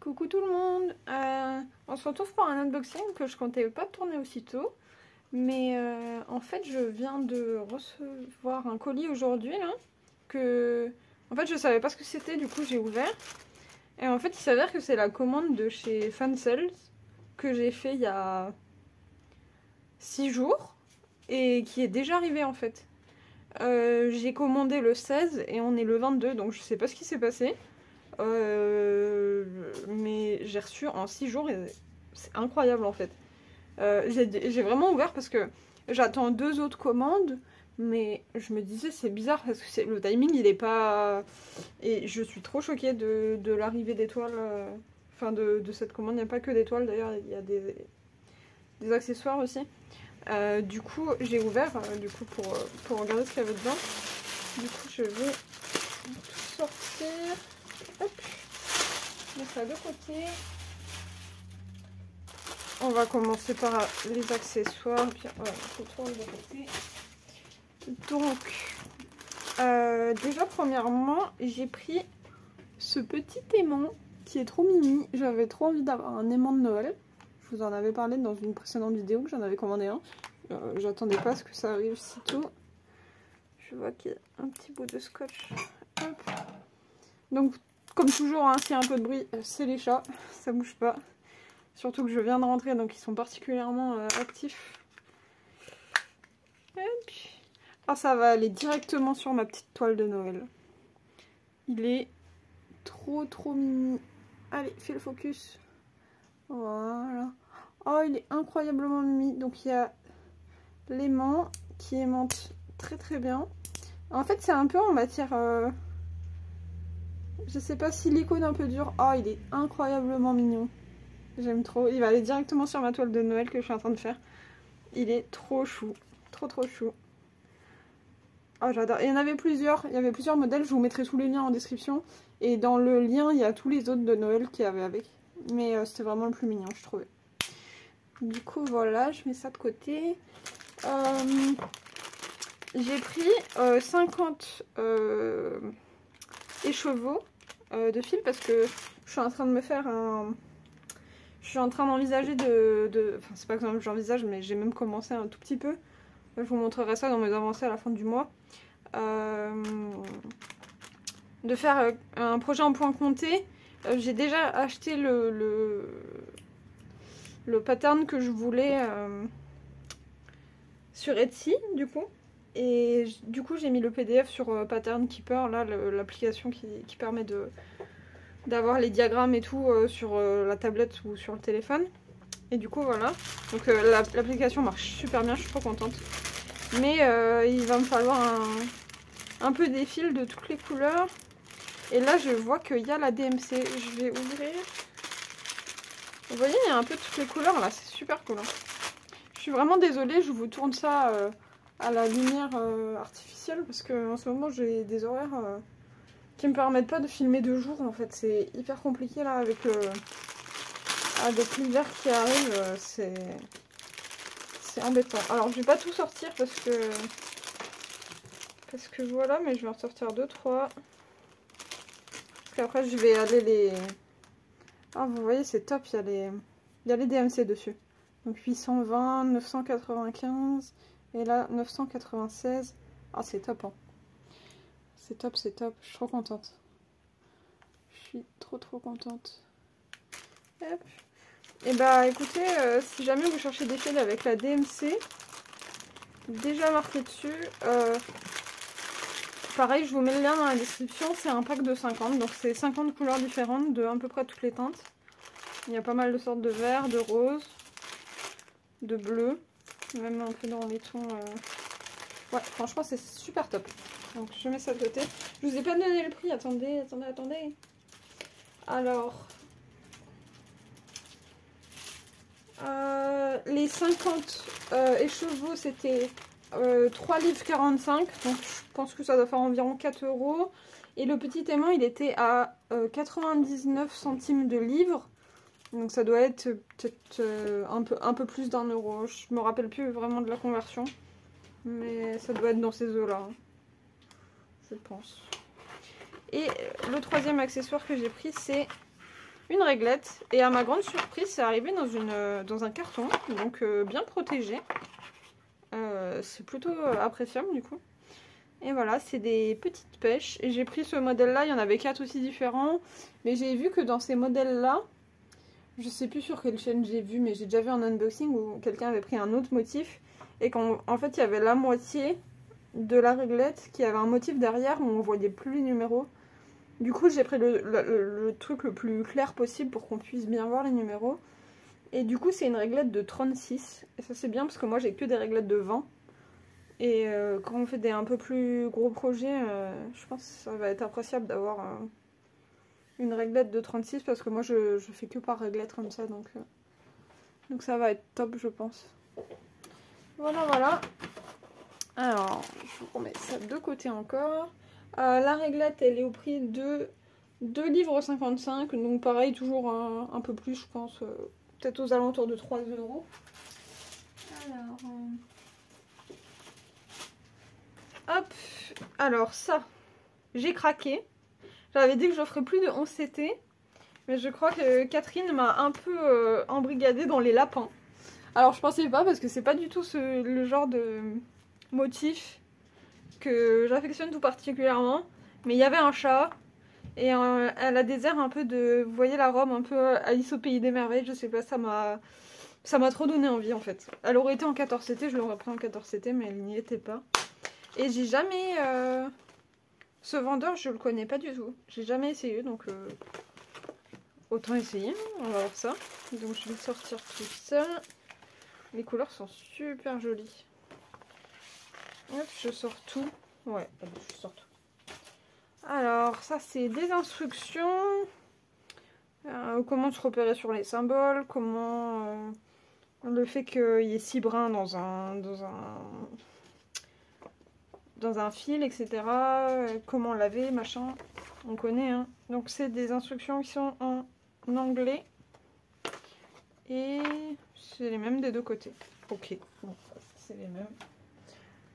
Coucou tout le monde, on se retrouve pour un unboxing que je comptais pas tourner aussitôt. Mais en fait je viens de recevoir un colis aujourd'hui là. En fait je savais pas ce que c'était, du coup j'ai ouvert. Et en fait il s'avère que c'est la commande de chez Fancel que j'ai fait il y a 6 jours. Et qui est déjà arrivé en fait. J'ai commandé le 16 et on est le 22, donc je sais pas ce qui s'est passé. Mais j'ai reçu en 6 jours et c'est incroyable en fait. J'ai vraiment ouvert parce que j'attends 2 autres commandes, mais je me disais c'est bizarre parce que le timing il est pas... Et je suis trop choquée de l'arrivée d'étoiles, enfin de cette commande. Il n'y a pas que d'étoiles d'ailleurs, il y a des accessoires aussi. Du coup j'ai ouvert du coup pour regarder ce qu'il y avait dedans. Du coup je vais tout sortir. Hop, je mets ça de côté. On va commencer par les accessoires, puis voilà, je tourne de côté. Donc, déjà premièrement, j'ai pris ce petit aimant qui est trop mimi. J'avais trop envie d'avoir un aimant de Noël. Je vous en avais parlé dans une précédente vidéo que j'en avais commandé un. J'attendais pas à ce que ça arrive si tôt. Je vois qu'il y a un petit bout de scotch. Hop. Donc, comme toujours, hein, s'il y a un peu de bruit, c'est les chats, ça bouge pas. Surtout que je viens de rentrer, donc ils sont particulièrement actifs. Hop. Ah, ça va aller directement sur ma petite toile de Noël. Il est trop mimi. Allez, fais le focus. Voilà. Oh, il est incroyablement mimi. Donc il y a l'aimant qui aimante très bien. En fait, c'est un peu en matière... je sais pas, silicone un peu dur. Oh, il est incroyablement mignon. J'aime trop. Il va aller directement sur ma toile de Noël que je suis en train de faire. Il est trop chou. Trop chou. Oh, j'adore. Il y en avait plusieurs. Il y avait plusieurs modèles. Je vous mettrai tous les liens en description. Et dans le lien, il y a tous les autres de Noël qu'il y avait avec. Mais c'était vraiment le plus mignon, je trouvais. Du coup, voilà. Je mets ça de côté. J'ai pris 50 écheveaux de fil parce que je suis en train de me faire un... Je suis en train d'envisager Enfin, c'est pas que j'envisage, mais j'ai même commencé un tout petit peu. Je vous montrerai ça dans mes avancées à la fin du mois. De faire un projet en point compté. J'ai déjà acheté le pattern que je voulais sur Etsy, du coup. Et du coup, j'ai mis le PDF sur Pattern Keeper, là, l'application qui permet d'avoir les diagrammes et tout sur la tablette ou sur le téléphone. Et du coup voilà, donc l'application marche super bien, je suis trop contente. Mais il va me falloir un peu des fils de toutes les couleurs. Et là je vois qu'il y a la DMC, je vais ouvrir. Vous voyez, il y a un peu de toutes les couleurs là, c'est super cool. Hein. Je suis vraiment désolée, je vous tourne ça à la lumière artificielle parce que en ce moment j'ai des horaires... qui me permettent pas de filmer de jour en fait, c'est hyper compliqué là avec l'hiver qui arrive, c'est embêtant. Alors je vais pas tout sortir parce que voilà, mais je vais en sortir 2-3 parce qu'après je vais aller les... Ah vous voyez c'est top, il y a les DMC dessus, donc 820, 995 et là 996. Ah c'est top hein. C'est top, je suis trop contente. Je suis trop contente. Hop. Et bah écoutez, si jamais vous cherchez des fils avec la DMC, déjà marqué dessus, pareil je vous mets le lien dans la description, c'est un pack de 50, donc c'est 50 couleurs différentes de à peu près toutes les teintes. Il y a pas mal de sortes de vert, de rose, de bleu, même un peu dans les tons... Ouais, franchement c'est super top. Donc je mets ça de côté. Je vous ai pas donné le prix, attendez. Alors... les 50 écheveaux c'était 3,45 livres, donc je pense que ça doit faire environ 4 €. Et le petit aimant il était à 99 centimes de livre, donc ça doit être peut-être un peu plus d'1 €. Je me rappelle plus vraiment de la conversion, mais ça doit être dans ces eaux là, hein, je pense. Et le troisième accessoire que j'ai pris c'est une réglette. Et à ma grande surprise, c'est arrivé dans un carton, donc bien protégé. C'est plutôt appréciable du coup. Et voilà, c'est des petites pêches. Et j'ai pris ce modèle-là, il y en avait 4 aussi différents. Mais j'ai vu que dans ces modèles-là, je sais plus sur quelle chaîne j'ai vu, mais j'ai déjà vu un unboxing où quelqu'un avait pris un autre motif. Et qu'en fait, il y avait la moitié de la réglette qui avait un motif derrière où on voyait plus les numéros. Du coup, j'ai pris le truc le plus clair possible pour qu'on puisse bien voir les numéros. Et du coup, c'est une réglette de 36. Et ça, c'est bien parce que moi, j'ai que des réglettes de 20. Et quand on fait des un peu plus gros projets, je pense que ça va être appréciable d'avoir une réglette de 36 parce que moi, je fais que par réglette comme ça. Donc ça va être top, je pense. Voilà, voilà. Alors, je vous remets ça de côté encore. La réglette, elle est au prix de 2,55 livres. Donc pareil, toujours un peu plus, je pense. Peut-être aux alentours de 3 €. Alors... hop. Alors ça, j'ai craqué. J'avais dit que je ferais plus de 11 CT. Mais je crois que Catherine m'a un peu embrigadée dans les lapins. Alors je pensais pas parce que c'est pas du tout le genre de motif que j'affectionne tout particulièrement. Mais il y avait un chat et elle a des airs un peu de... Vous voyez la robe un peu Alice au pays des merveilles, je sais pas, ça m'a trop donné envie en fait. Elle aurait été en 14 CT, je l'aurais pris en 14 CT mais elle n'y était pas. Et j'ai jamais... Ce vendeur je le connais pas du tout. J'ai jamais essayé donc... Autant essayer, on va voir ça. Donc je vais sortir tout ça. Les couleurs sont super jolies. Hop, je sors tout. Ouais, je sors tout. Alors, ça c'est des instructions. Comment se repérer sur les symboles. Comment... le fait qu'il y ait 6 brins dans un fil, etc. Comment laver, machin. On connaît, hein. Donc c'est des instructions qui sont en anglais. Et c'est les mêmes des deux côtés. Ok, bon, c'est les mêmes.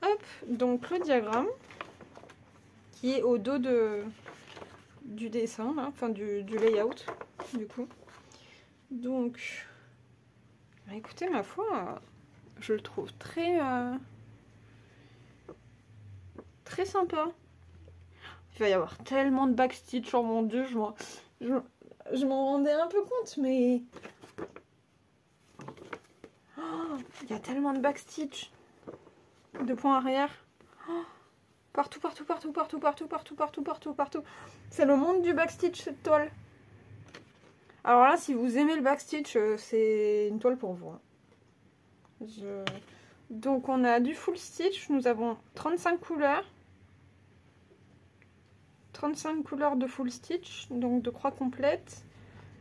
Hop, donc le diagramme qui est au dos du dessin, là, enfin du layout, du coup. Donc, bah, écoutez, ma foi, je le trouve très sympa. Il va y avoir tellement de backstitch, oh mon dieu, je m'en rendais un peu compte, mais... Oh, il y a tellement de backstitch. De points arrière. Oh, partout, partout, partout, partout, partout, partout, partout, partout, partout. C'est le monde du backstitch, cette toile. Alors là, si vous aimez le backstitch, c'est une toile pour vous. Hein. Donc on a du full stitch, nous avons 35 couleurs. 35 couleurs de full stitch, donc de croix complète.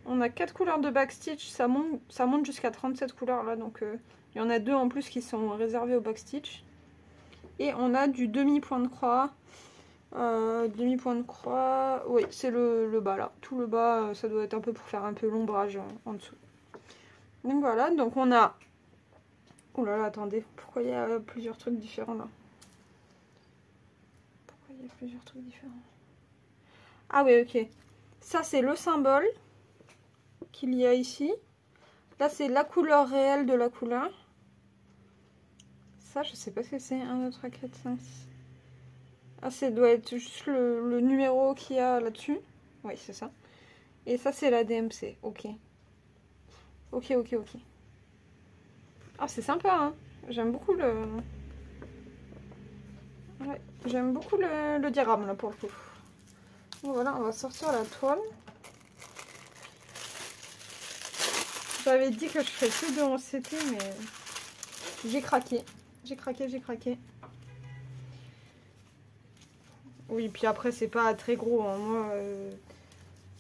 On a 4 couleurs de backstitch, ça monte jusqu'à 37 couleurs là, donc il y en a 2 en plus qui sont réservées au backstitch. Et on a du demi-point de croix. Demi-point de croix, oui, c'est le bas là. Tout le bas, ça doit être un peu pour faire un peu l'ombrage en dessous. Donc voilà, donc on a... Oh là là, attendez, pourquoi il y a plusieurs trucs différents là? Pourquoi il y a plusieurs trucs différents? Ah oui, ok. Ça, c'est le symbole qu'il y a ici. Là, c'est la couleur réelle de la couleur. Ça, je sais pas ce que c'est. 1, 2, 3, 4, 5, 6. Ah, ça doit être juste le numéro qu'il y a là-dessus. Oui, c'est ça. Et ça, c'est la DMC. Ok. Ok, ok, ok. Ah, c'est sympa, hein. J'aime beaucoup le... Ouais, j'aime beaucoup le diagramme, là, pour le coup. Donc, voilà, on va sortir la toile. J'avais dit que je ferais plus de 11 CT, mais j'ai craqué. J'ai craqué, j'ai craqué. Oui, puis après, c'est pas très gros. Hein. Moi,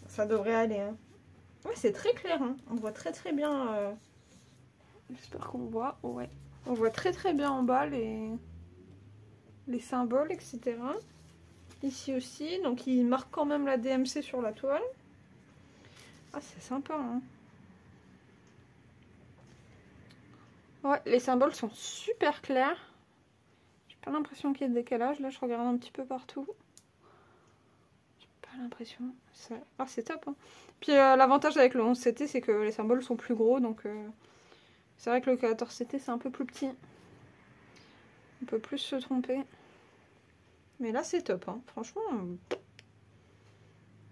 ça devrait aller. Hein. Ouais, c'est très clair. Hein. On voit très très bien. J'espère qu'on voit. Ouais. On voit très très bien en bas les symboles, etc. Ici aussi. Donc, il marque quand même la DMC sur la toile. Ah, c'est sympa. Hein. Ouais, les symboles sont super clairs. J'ai pas l'impression qu'il y ait de décalage. Là, je regarde un petit peu partout. J'ai pas pas l'impression. Ah, c'est top. Hein. Puis l'avantage avec le 11CT, c'est que les symboles sont plus gros. Donc c'est vrai que le 14CT, c'est un peu plus petit. On peut plus se tromper. Mais là, c'est top. Hein. Franchement,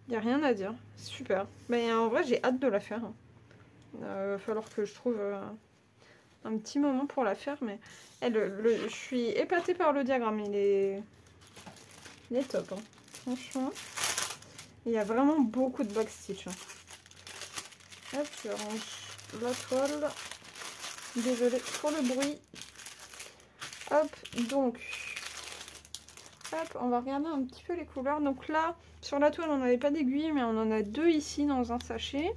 il n'y a rien à dire. C'est super. Mais en vrai, j'ai hâte de la faire. Va falloir que je trouve un petit moment pour la faire. Mais je suis épatée par le diagramme. Il est top. Hein. Franchement, il y a vraiment beaucoup de backstitch. Hein. Hop, je range la toile. Désolée pour le bruit. Hop, donc... Hop, on va regarder un petit peu les couleurs. Donc là, sur la toile, on n'avait pas d'aiguille, mais on en a 2 ici dans un sachet.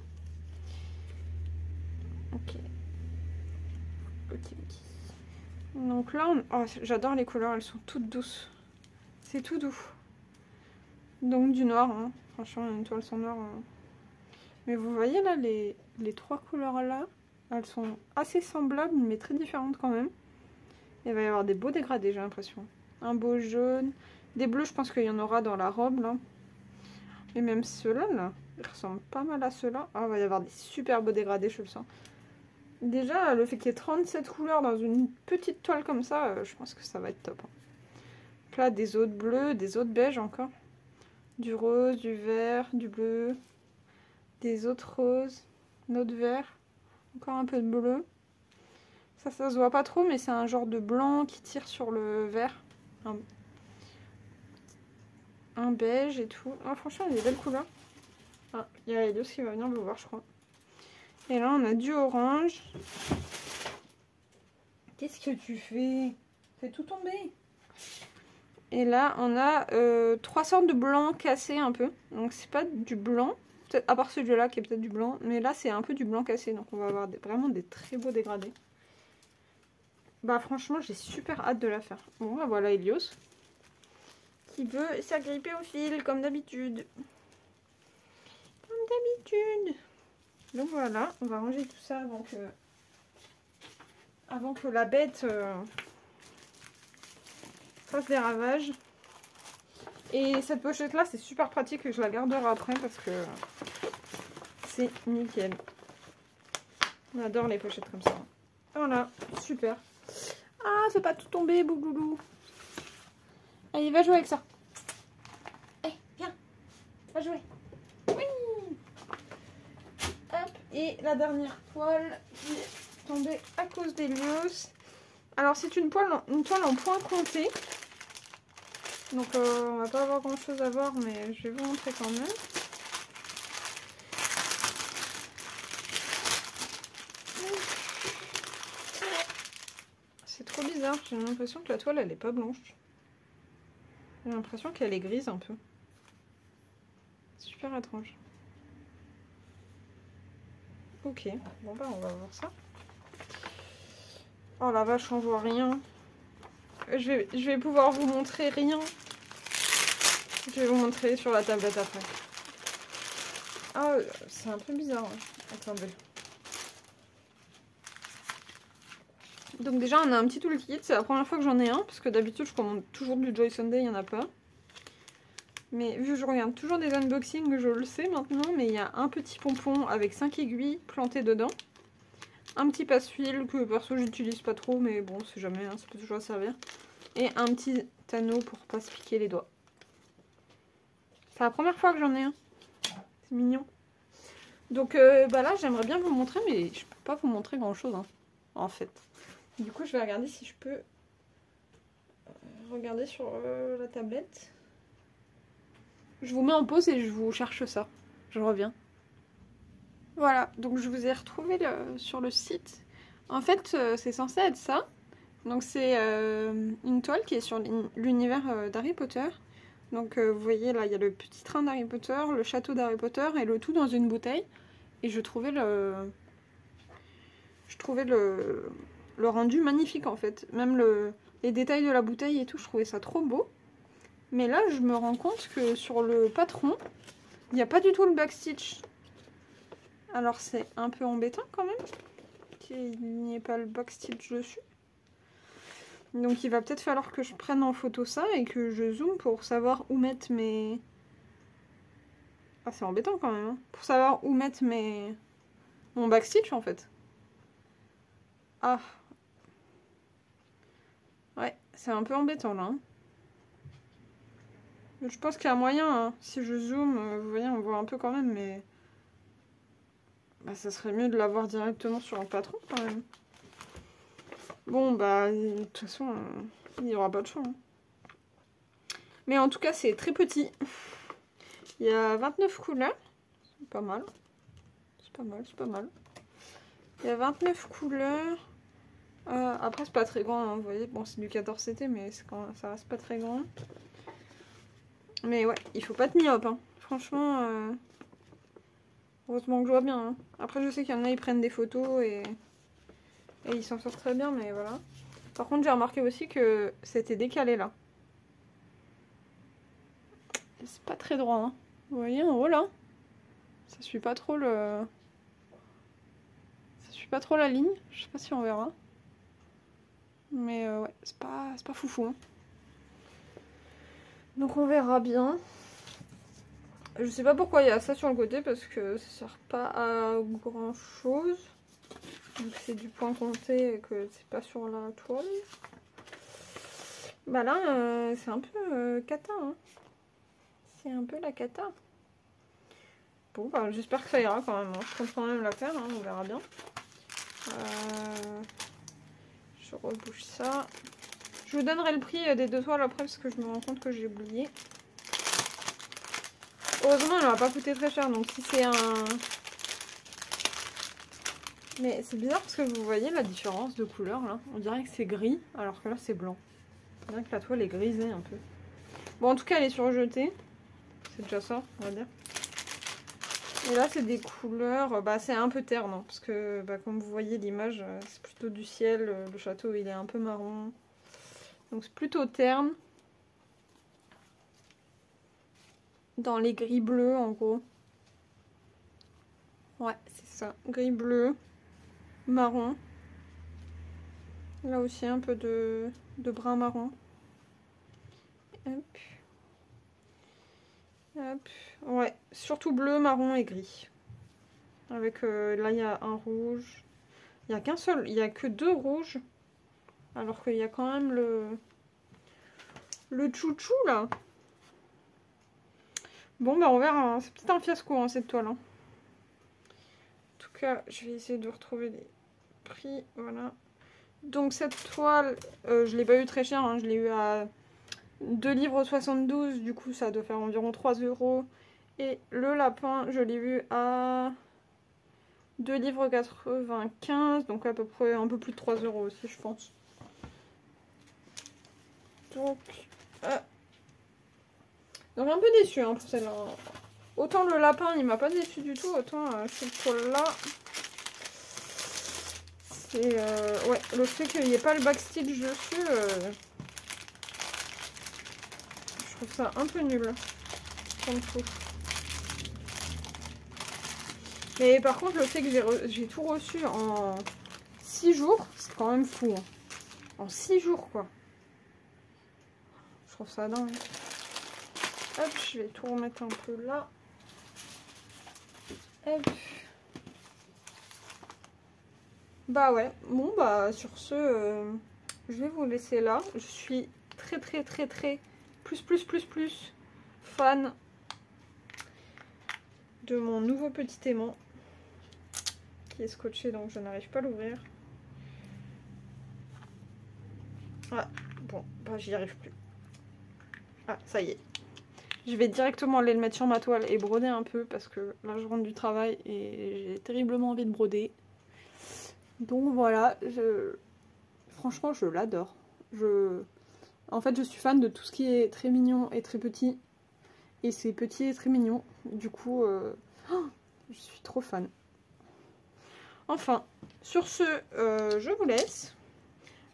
Ok. Donc là, oh, j'adore les couleurs, elles sont toutes douces. C'est tout doux. Donc du noir, hein. Franchement, une toile sans noir. Mais vous voyez là, les 3 couleurs là, elles sont assez semblables, mais très différentes quand même. Il va y avoir des beaux dégradés, j'ai l'impression. Un beau jaune. Des bleus, je pense qu'il y en aura dans la robe, là. Et même ceux-là, là, ils ressemblent pas mal à ceux-là. Ah, il va y avoir des super beaux dégradés, je le sens. Déjà, le fait qu'il y ait 37 couleurs dans une petite toile comme ça, je pense que ça va être top. Hein. Donc là, des autres bleus, des autres beiges encore. Du rose, du vert, du bleu. Des autres roses, un autre vert. Encore un peu de bleu. Ça se voit pas trop, mais c'est un genre de blanc qui tire sur le vert. Un beige et tout. Ah, franchement, il y a des belles couleurs. Ah, il y a Elios qui va venir le voir, je crois. Et là, on a du orange. Qu'est-ce que tu fais? Fais tout tomber. Et là, on a 3 sortes de blanc cassé un peu. Donc, c'est pas du blanc. À part celui-là qui est peut-être du blanc. Mais là, c'est un peu du blanc cassé. Donc, on va avoir vraiment des très beaux dégradés. Bah, franchement, j'ai super hâte de la faire. Bon, bah, voilà Elios. Qui veut s'agripper au fil, comme d'habitude. Comme d'habitude. Donc voilà, on va ranger tout ça avant que la bête fasse des ravages. Et cette pochette là, c'est super pratique et je la garderai après parce que c'est nickel. On adore les pochettes comme ça. Voilà, super. Ah, c'est pas tout tombé, Bouloulou. Allez, va jouer avec ça. Allez, viens, va jouer. Oui. Hop, et la dernière poêle qui est tombée à cause d'Elios. Alors, c'est une toile en point compté. Donc, on va pas avoir grand chose à voir, mais je vais vous montrer quand même. C'est trop bizarre, j'ai l'impression que la toile elle est pas blanche. J'ai l'impression qu'elle est grise un peu. Super étrange. Ok, bon bah on va voir ça. Oh la vache, on voit rien. Je vais pouvoir vous montrer rien. Je vais vous montrer sur la tablette après. Ah, c'est un peu bizarre. Hein. Attendez. Donc déjà, on a un petit toolkit. C'est la première fois que j'en ai un. Parce que d'habitude, je commande toujours du Joy Sunday, il n'y en a pas. Mais vu que je regarde toujours des unboxings, je le sais maintenant. Mais il y a un petit pompon avec 5 aiguilles plantées dedans. Un petit passe-fil que perso, j'utilise pas trop. Mais bon, c'est jamais, hein, ça peut toujours servir. Et un petit anneau pour pas se piquer les doigts. C'est la première fois que j'en ai un. C'est mignon. Donc bah là, j'aimerais bien vous montrer, mais je peux pas vous montrer grand chose, hein, en fait. Du coup, je vais regarder si je peux regarder sur la tablette. Je vous mets en pause et je vous cherche ça. Je reviens. Voilà, donc je vous ai retrouvé sur le site. En fait, c'est censé être ça. Donc c'est une toile qui est sur l'univers d'Harry Potter. Donc vous voyez là, il y a le petit train d'Harry Potter, le château d'Harry Potter et le tout dans une bouteille. Et je trouvais le rendu magnifique en fait. Même les détails de la bouteille et tout, je trouvais ça trop beau. Mais là, je me rends compte que sur le patron, il n'y a pas du tout le backstitch. Alors c'est un peu embêtant quand même qu'il n'y ait pas le backstitch dessus. Donc il va peut-être falloir que je prenne en photo ça et que je zoome pour savoir où mettre mes Ah, c'est embêtant quand même, hein, pour savoir où mettre mon backstitch en fait. Ah. Ouais, c'est un peu embêtant là. Hein. Je pense qu'il y a moyen, hein. Si je zoome, vous voyez, on voit un peu quand même, mais... Bah, ça serait mieux de l'avoir directement sur un patron quand même. Bon, bah, de toute façon, il n'y aura pas de choix. Hein. Mais en tout cas, c'est très petit. Il y a 29 couleurs. C'est pas mal. C'est pas mal, c'est pas mal. Il y a 29 couleurs. Après, c'est pas très grand, hein, vous voyez. Bon, c'est du 14CT, mais ça reste pas très grand. Mais ouais, il faut pas être myope. Hein. Franchement, heureusement que je vois bien. Hein. Après, je sais qu'il y en a, ils prennent des photos et ils s'en sortent très bien, mais voilà. Par contre, j'ai remarqué aussi que c'était décalé là. C'est pas très droit. Hein. Vous voyez, en haut là, ça suit pas trop le... Ça suit pas trop la ligne. Je sais pas si on verra. Mais ouais, c'est pas foufou. Hein. Donc on verra bien. Je sais pas pourquoi il y a ça sur le côté parce que ça sert pas à grand chose. Donc c'est du point compté et que c'est pas sur la toile. Bah là c'est un peu cata. Hein. C'est un peu la cata. Bon bah j'espère que ça ira quand même. Hein. Je compte quand même la faire, hein, on verra bien. Je rebouche ça. Je vous donnerai le prix des 2 toiles après parce que je me rends compte que j'ai oublié. Heureusement, elle m'a pas coûté très cher, donc si c'est un... Mais c'est bizarre parce que vous voyez la différence de couleur là. On dirait que c'est gris, alors que là c'est blanc. On dirait que la toile est grisée un peu. Bon, en tout cas, elle est surjetée. C'est déjà ça, on va dire. Et là, c'est des couleurs... Bah, c'est un peu terne, hein, parce que, bah, comme vous voyez l'image, c'est plutôt du ciel. Le château, il est un peu marron. Donc, c'est plutôt terne. Dans les gris bleus, en gros. Ouais, c'est ça. Gris bleu, marron. Là aussi, un peu de brun marron. Hop. Hop. Ouais, surtout bleu, marron et gris. Avec, là, il y a un rouge. Il n'y a qu'un seul, il n'y a que 2 rouges. Alors qu'il y a quand même le chouchou, là. Bon, bah, on verra. Hein. C'est peut-être un fiasco, hein, cette toile. Hein. En tout cas, je vais essayer de retrouver les prix. Voilà. Donc, cette toile, je l'ai pas eu très cher. Hein. Je l'ai eu à 2,72 livres. Du coup, ça doit faire environ 3 €. Et le lapin, je l'ai eu à 2,95 livres. Donc, à peu près un peu plus de 3 € aussi, je pense. Donc un peu déçu hein, pour celle-là. Autant le lapin il m'a pas déçu du tout, autant cette toile-là. C'est ouais, le fait qu'il n'y ait pas le backstitch dessus, je trouve ça un peu nul. Comme tout. Mais par contre, le fait que j'ai tout reçu en 6 jours, c'est quand même fou. Hein. En 6 jours quoi. Je trouve ça dingue. Hop, je vais tout remettre un peu là. Hop. Bah ouais, bon bah sur ce, je vais vous laisser là. Je suis très plus fan de mon nouveau petit aimant qui est scotché donc je n'arrive pas à l'ouvrir. Ah bon, bah j'y arrive plus. Ah ça y est. Je vais directement aller le mettre sur ma toile et broder un peu parce que là je rentre du travail et j'ai terriblement envie de broder. Donc voilà, franchement je l'adore. En fait je suis fan de tout ce qui est très mignon et très petit. Et c'est petit et très mignon. Du coup, je suis trop fan. Enfin, sur ce, je vous laisse.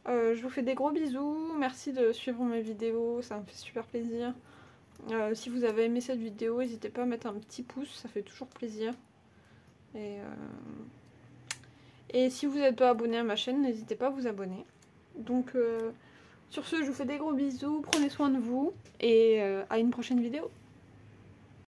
Je vous fais des gros bisous. Merci de suivre mes vidéos, ça me fait super plaisir. Si vous avez aimé cette vidéo, n'hésitez pas à mettre un petit pouce, ça fait toujours plaisir. Et si vous n'êtes pas abonné à ma chaîne, n'hésitez pas à vous abonner. Donc, sur ce, je vous fais des gros bisous, prenez soin de vous et à une prochaine vidéo.